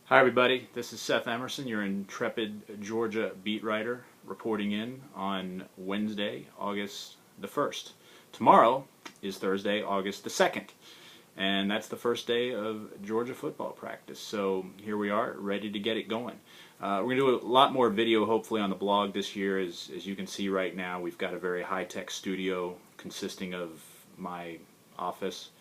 Hi everybody, this is Seth Emerson, your intrepid Georgia beat writer, reporting in on Wednesday, August the 1st. Tomorrow is Thursday, August the 2nd, and that's the first day of Georgia football practice. So here we are, ready to get it going. We're going to do a lot more video hopefully on the blog this year. As you can see right now, we've got a very high-tech studio consisting of my office.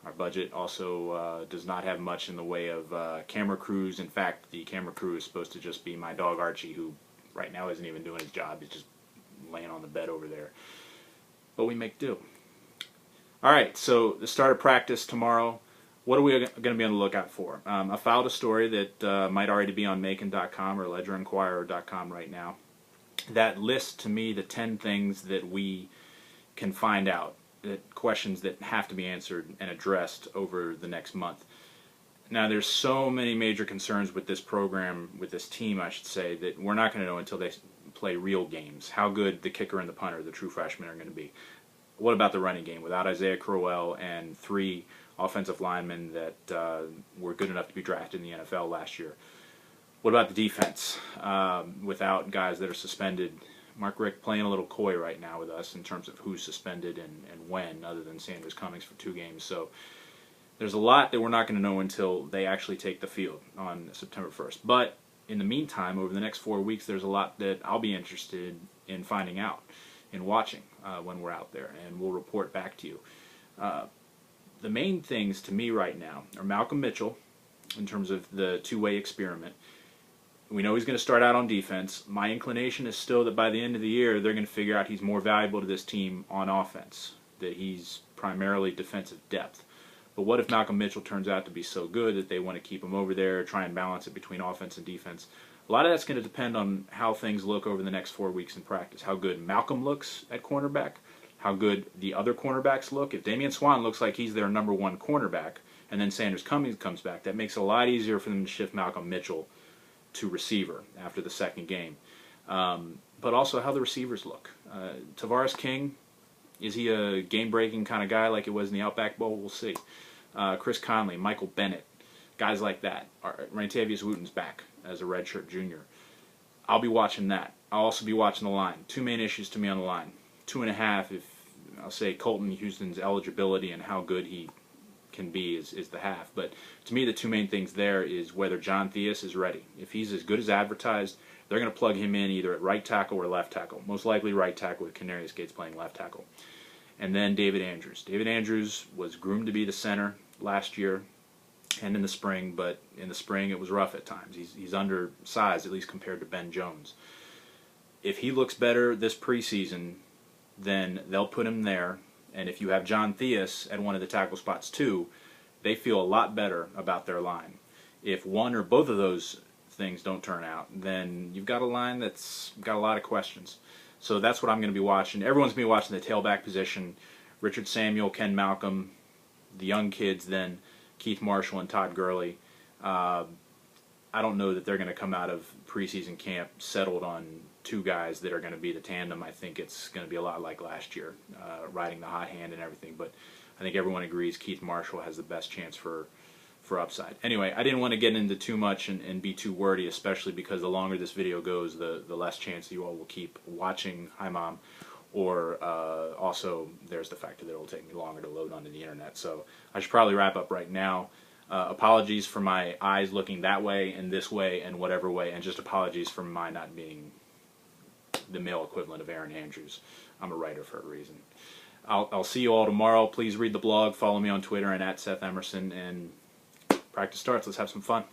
Our budget also does not have much in the way of camera crews. In fact, the camera crew is supposed to just be my dog Archie, who right now isn't even doing his job. He's just laying on the bed over there. But we make do. Alright, so the start of practice tomorrow. What are we going to be on the lookout for? I filed a story that might already be on Macon.com or LedgerInquirer.com right now. That lists to me the 10 things that we can find out. Questions that have to be answered and addressed over the next month. Now, there's so many major concerns with this program, with this team, I should say, that we're not going to know until they play real games. How good the kicker and the punter, the true freshmen, are going to be. What about the running game without Isaiah Crowell and 3 offensive linemen that were good enough to be drafted in the NFL last year? What about the defense without guys that are suspended? Mark Richt playing a little coy right now with us in terms of who's suspended and when, other than Sanders Cummings for 2 games. So there's a lot that we're not going to know until they actually take the field on September 1st. But in the meantime, over the next 4 weeks, there's a lot that I'll be interested in finding out, in watching when we're out there, and we'll report back to you. The main things to me right now are Malcolm Mitchell, in terms of the two-way experiment. We know he's going to start out on defense. My inclination is still that by the end of the year, they're going to figure out he's more valuable to this team on offense, that he's primarily defensive depth. But what if Malcolm Mitchell turns out to be so good that they want to keep him over there, try and balance it between offense and defense? A lot of that's going to depend on how things look over the next 4 weeks in practice, how good Malcolm looks at cornerback, how good the other cornerbacks look. If Damian Swann looks like he's their #1 cornerback, and then Sanders Cummings comes back, that makes it a lot easier for them to shift Malcolm Mitchell to receiver after the second game. But also how the receivers look. Tavares King, is he a game-breaking kind of guy like it was in the Outback Bowl? We'll see. Chris Conley, Michael Bennett, guys like that. Rantavius Wooten's back as a redshirt junior. I'll be watching that. I'll also be watching the line. 2 main issues to me on the line. 2.5 if, I'll say, Colton Houston's eligibility and how good he can be is the half. But to me, the 2 main things there is whether John Theus is ready. If he's as good as advertised, they're going to plug him in either at right tackle or left tackle. Most likely right tackle, with Canarius Gates playing left tackle. And then David Andrews. David Andrews was groomed to be the center last year and in the spring, but in the spring it was rough at times. He's undersized, at least compared to Ben Jones. If he looks better this preseason, then they'll put him there. And if you have John Theus at one of the tackle spots too, they feel a lot better about their line. If one or both of those things don't turn out, then you've got a line that's got a lot of questions. So that's what I'm going to be watching. Everyone's going to be watching the tailback position. Richard Samuel, Ken Malcolm, the young kids then, Keith Marshall and Todd Gurley. I don't know that they're going to come out of preseason camp settled on 2 guys that are going to be the tandem. I think it's going to be a lot like last year, riding the hot hand and everything. But I think everyone agrees Keith Marshall has the best chance for upside. Anyway, I didn't want to get into too much and be too wordy, especially because the longer this video goes, the less chance you all will keep watching. Hi, Mom. Or also, there's the factor that it will take me longer to load onto the internet. So I should probably wrap up right now. Apologies for my eyes looking that way and this way and whatever way, and just apologies for my not being the male equivalent of Aaron Andrews. I'm a writer for a reason. I'll see you all tomorrow. Please read the blog, follow me on Twitter and at Seth Emerson, and practice starts. Let's have some fun.